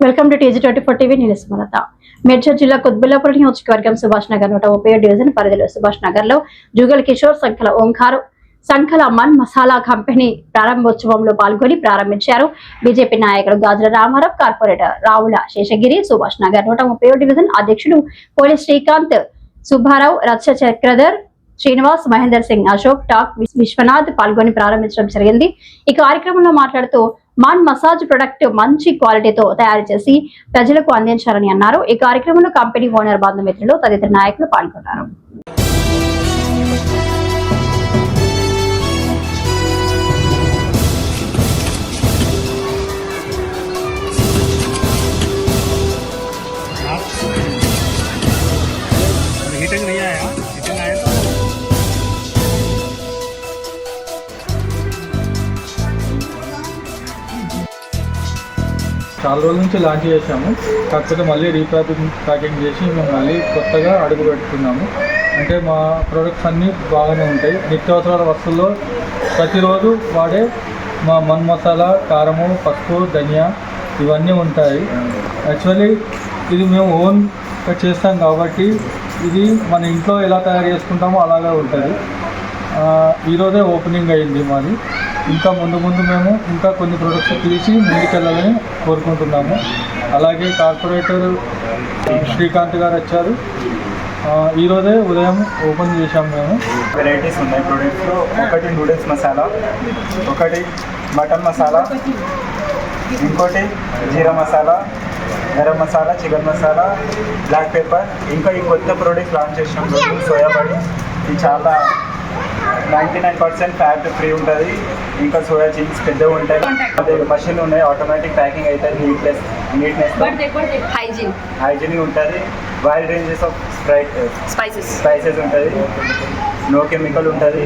Welcome to TG24 TV. నేను స్మరత. మేడ్చల్ జిల్లా కుత్బుల్లాపూర్ నియోజకవర్గం సుభాష్ నగర్ 137 డివిజన్ పరిధిలో సుభాష్ నగర్ లో జుగల్ కిషోర్ సంఖ్యల ఓంకార్ సంఖ్యల మన్ మసాలా కంపెనీ ప్రారంభోత్సవంలో పాల్గొని ప్రారంభించారు. బీజేపీ నాయకులు గాజుల రామారావు, కార్పొరేటర్ రావుల శేషగిరి, సుభాష్ నగర్ 137 డివిజన్ అధ్యక్షులు పోలీస్ శ్రీకాంత్, సుబ్బారావు, రచ్చ చక్రధర్, శ్రీనివాస్, మహేందర్ సింగ్, అశోక్, టాక్ విశ్వనాథ్ పాల్గొని ప్రారంభించడం జరిగింది. ఈ కార్యక్రమంలో మాట్లాడుతూ మాన్ మసాజ్ ప్రొడక్ట్ మంచి క్వాలిటీతో తయారు చేసి ప్రజలకు అందించాలని అన్నారు. ఈ కార్యక్రమంలో కంపెనీ ఓనర్, బంధుమిత్రులు తదితర నాయకులు పాల్గొన్నారు. చాలా రోజుల నుంచి లాంచ్ చేశాము. కాకపోతే మళ్ళీ ప్యాకింగ్ చేసి మేము మళ్ళీ కొత్తగా అడుగు పెట్టుకున్నాము. అంటే మా ప్రొడక్ట్స్ అన్నీ బాగానే ఉంటాయి. నిత్యావసరాల వస్తువుల్లో ప్రతిరోజు వాడే మా మన్ మసాలా, కారము, పసుపు, ధనియా ఇవన్నీ ఉంటాయి. యాక్చువల్లీ ఇది మేము ఓన్గా చేస్తాం కాబట్టి ఇది మన ఇంట్లో ఎలా తయారు చేసుకుంటామో అలాగే ఉంటుంది. ఈరోజే ఓపెనింగ్ అయింది మాది. ఇంకా ముందు మేము ఇంకా కొన్ని ప్రొడక్ట్స్ తీసి ముందుకెళ్ళాలని కోరుకుంటున్నాము. అలాగే కార్పొరేటర్ శ్రీకాంత్ గారు వచ్చారు. ఈరోజే ఉదయం ఓపెన్ చేశాము. మేము వెరైటీస్ ఉన్నాయి ప్రొడక్ట్స్లో. ఒకటి నూడిల్స్ మసాలా, ఒకటి మటన్ మసాలా, ఇంకోటి jeera masala, garam masala, chicken masala, black pepper. ఇంకా ఈ కొత్త ప్రోడక్ట్ లాంచ్ చేసినాం సోయా బడి. ఇది చాలా 99% ఫ్యాట్ ఫ్రీ ఉంటుంది. ఇంకా సోయా చంక్స్ పెద్దగా ఉంటాయి. అదే మషిన్ ఉన్నాయి, ఆటోమేటిక్ ప్యాకింగ్ అవుతుంది. నీట్నెస్ హైజీనిక్ ఉంటుంది. వైడ్ రేంజెస్ ఆఫ్ స్పైసెస్ ఉంటుంది. నో కెమికల్ ఉంటుంది.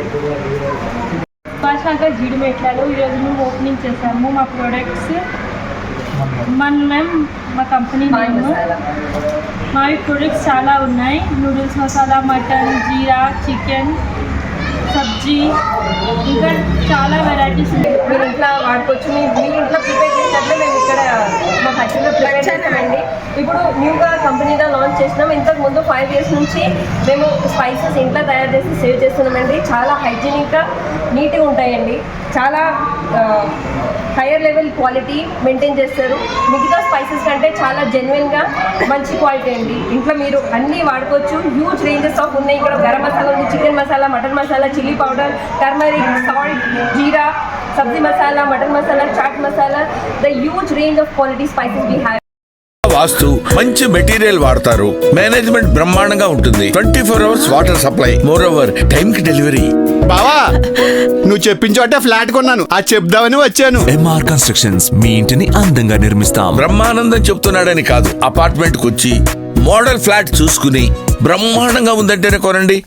సుభాష్ నగర్ జీడిమెట్లలో ఈరోజు మేము ఓపెనింగ్ చేసాము. మా ప్రోడక్ట్స్ మా కంపెనీ నేమ్. మా ప్రొడక్ట్స్ చాలా ఉన్నాయి. నూడిల్స్ మసాలా, మటన్, జీరా, చికెన్, సబ్జీ, ఇంకా చాలా వెరైటీస్ ఉన్నాయి. మీరు ఇంట్లో వాడుకోవచ్చు. మీరు ఇంట్లో ప్రిపేర్ చేసినట్లే మేము ఇక్కడ మా ఫ్యాక్టరీలో ప్రిపేర్ చేస్తామండి. ఇప్పుడు న్యూగా కంపెనీగా లాంచ్ చేసినాం. ఇంతకు ముందు 5 years నుంచి మేము స్పైసెస్ ఇంట్లో తయారు చేసి సేవ్ చేస్తున్నామండి. చాలా హైజీనిక్గా, నీట్గా ఉంటాయండి. చాలా హైయర్ లెవెల్ క్వాలిటీ మెయింటైన్ చేస్తారు. మిగతా స్పైసెస్ కంటే చాలా జెన్యున్గా మంచి క్వాలిటీ అండి. ఇంట్లో మీరు అన్నీ వాడుకోవచ్చు. హ్యూజ్ రేంజెస్ ఆఫ్ ఉన్నాయి. ఇక్కడ గరం మసాలా ఉంది, chicken masala, mutton masala, chilli powder, turmeric, salt, jeera, sabzi masala, mutton masala, chaat masala. The huge range of quality spices we have. వాస్తు మంచి మెటీరియల్ వాడతారు. మేనేజ్మెంట్ బ్రహ్మాండంగా ఉంటుంది. 24 hours water supply. Moreover time కి డెలివరీ. బావా, నువ్వు చెప్పించోటే ఫ్లాట్ కొన్నాను. అది చెప్దామని వచ్చాను. MR కన్స్ట్రక్షన్స్ మీ ఇంటిని అందంగా నిర్మిస్తాం. బ్రహ్మానందం చెప్తున్నాడని కాదు, అపార్ట్మెంట్ కు వచ్చి మోడల్ ఫ్లాట్ చూసుకుని బ్రహ్మాండంగా ఉందంటేనే కొనండి.